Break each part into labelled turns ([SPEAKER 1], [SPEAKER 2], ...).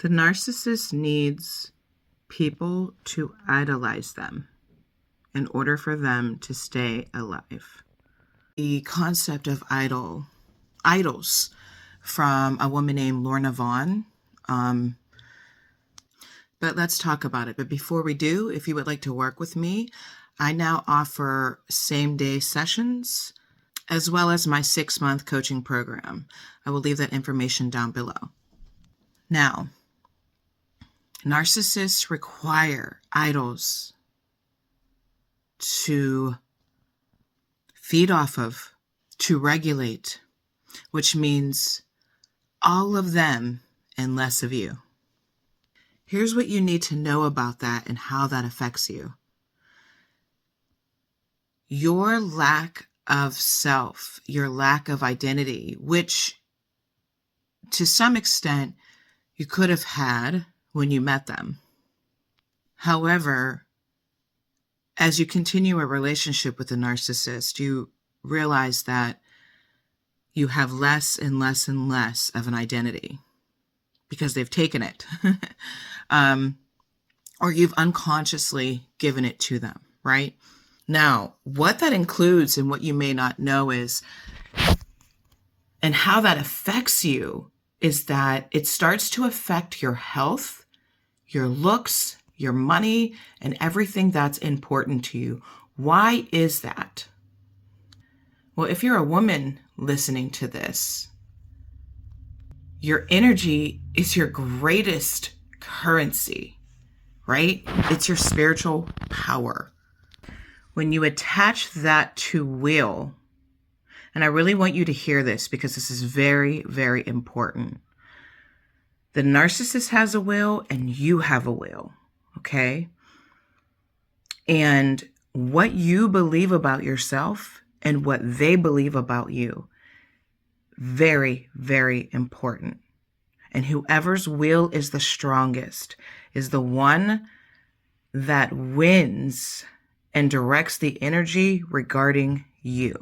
[SPEAKER 1] The narcissist needs people to idolize them in order for them to stay alive. The concept of idols from a woman named Lorna Vaughn. But let's talk about it. But before we do, if you would like to work with me, I now offer same-day sessions as well as my 6-month coaching program. I will leave that information down below. Now, narcissists require idols to feed off of, to regulate, which means all of them and less of you. Here's what you need to know about that and how that affects you. Your lack of self, your lack of identity, which to some extent you could have had when you met them. However, as you continue a relationship with a narcissist, you realize that you have less and less and less of an identity because they've taken it. Or you've unconsciously given it to them, right? Now, what that includes and what you may not know is, and how that affects you, is that it starts to affect your health, your looks, your money, and everything that's important to you. Why is that? Well, if you're a woman listening to this, your energy is your greatest currency, right? It's your spiritual power. When you attach that to will, and I really want you to hear this because this is very, very important. The narcissist has a will and you have a will, okay? And what you believe about yourself and what they believe about you, very, very important. And whoever's will is the strongest is the one that wins and directs the energy regarding you.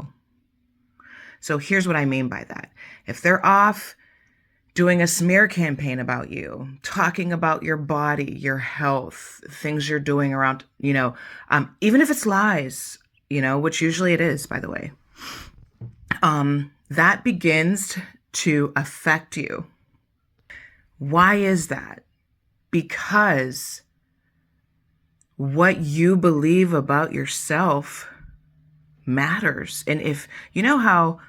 [SPEAKER 1] So here's what I mean by that. If they're off doing a smear campaign about you, talking about your body, your health, things you're doing around, even if it's lies, which usually it is, by the way, that begins to affect you. Why is that? Because what you believe about yourself matters. And if you know how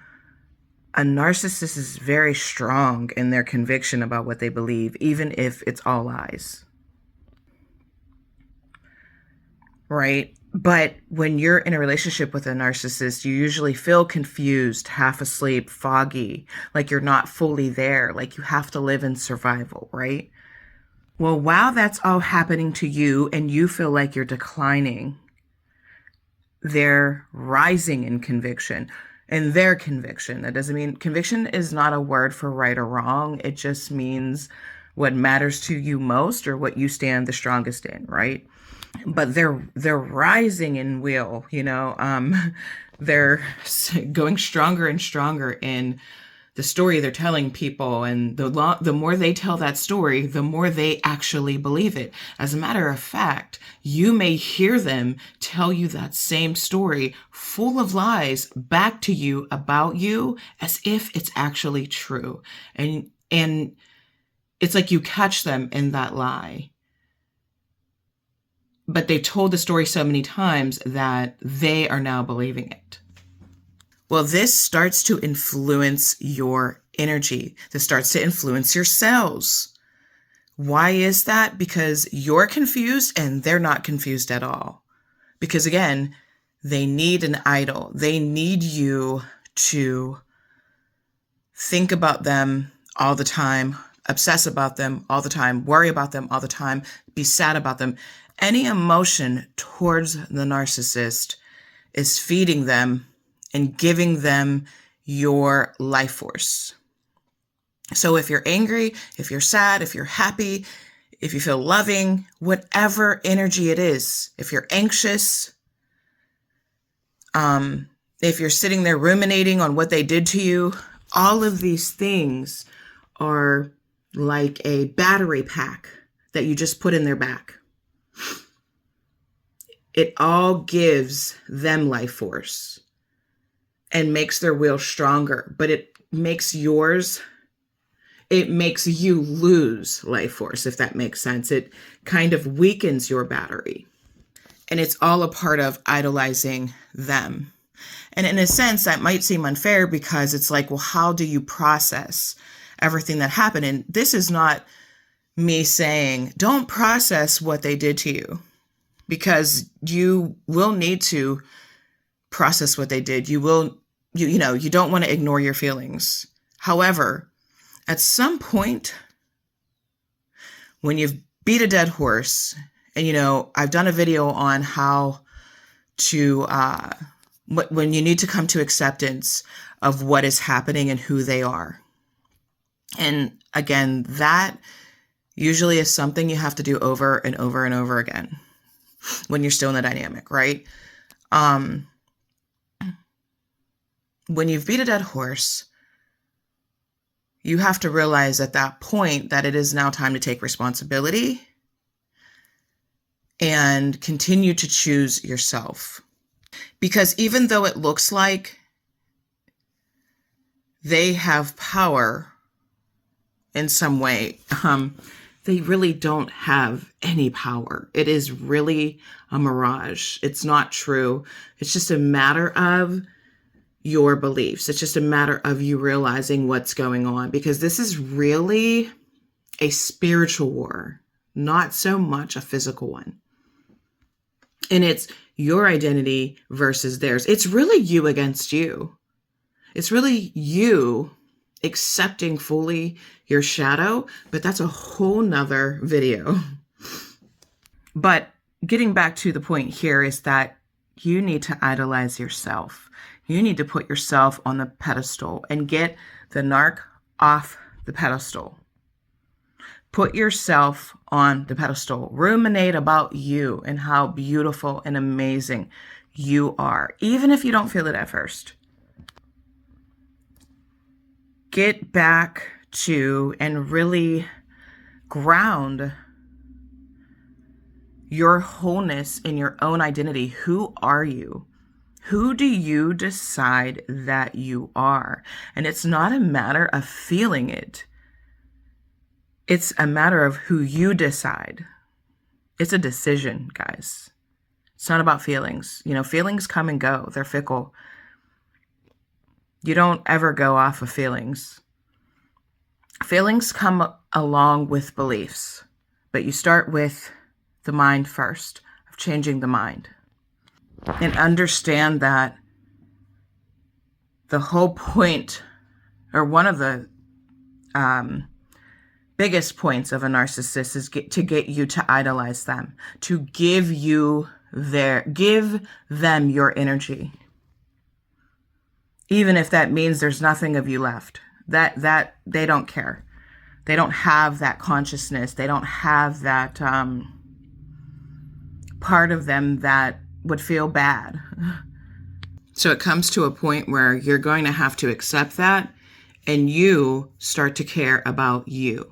[SPEAKER 1] a narcissist is very strong in their conviction about what they believe, even if it's all lies, right? But when you're in a relationship with a narcissist, you usually feel confused, half asleep, foggy, like you're not fully there, like you have to live in survival, right? Well, while that's all happening to you and you feel like you're declining, they're rising in conviction. And their conviction, that doesn't mean, conviction is not a word for right or wrong. It just means what matters to you most or what you stand the strongest in, right? But they're rising in will, they're going stronger and stronger in the story they're telling people. And the more they tell that story, the more they actually believe it. As a matter of fact, you may hear them tell you that same story full of lies back to you about you as if it's actually true. And it's like you catch them in that lie. But they've told the story so many times that they are now believing it. Well, this starts to influence your energy. This starts to influence your cells. Why is that? Because you're confused and they're not confused at all. Because again, they need an idol. They need you to think about them all the time, obsess about them all the time, worry about them all the time, be sad about them. Any emotion towards the narcissist is feeding them and giving them your life force. So if you're angry, if you're sad, if you're happy, if you feel loving, whatever energy it is, if you're anxious, if you're sitting there ruminating on what they did to you, all of these things are like a battery pack that you just put in their back. It all gives them life force and makes their will stronger, but it makes you lose life force, if that makes sense. It kind of weakens your battery. And it's all a part of idolizing them. And in a sense, that might seem unfair because it's like, well, how do you process everything that happened? And this is not me saying, don't process what they did to you, because you will need to process what they did. You don't want to ignore your feelings. However, at some point, when you've beat a dead horse, and, I've done a video on how to, when you need to come to acceptance of what is happening and who they are. And again, that usually is something you have to do over and over and over again when you're still in the dynamic, right? When you've beat a dead horse, you have to realize at that point that it is now time to take responsibility and continue to choose yourself. Because even though it looks like they have power in some way, they really don't have any power. It is really a mirage. It's not true. It's just a matter of your beliefs. It's just a matter of you realizing what's going on, because this is really a spiritual war, not so much a physical one. And it's your identity versus theirs. It's really you against you. It's really you accepting fully your shadow, but that's a whole nother video. But getting back to the point here is that you need to idolize yourself. You need to put yourself on the pedestal and get the narc off the pedestal. Put yourself on the pedestal. Ruminate about you and how beautiful and amazing you are, even if you don't feel it at first. Get back to and really ground your wholeness in your own identity. Who are you? Who do you decide that you are? And it's not a matter of feeling it. It's a matter of who you decide. It's a decision, guys. It's not about feelings. Feelings come and go. They're fickle. You don't ever go off of feelings. Feelings come along with beliefs, but you start with the mind first, of changing the mind. And understand that the whole point, or one of the biggest points of a narcissist, is to get you to idolize them, to give them your energy. Even if that means there's nothing of you left. That they don't care. They don't have that consciousness. They don't have that part of them that would feel bad. So it comes to a point where you're going to have to accept that, and you start to care about you.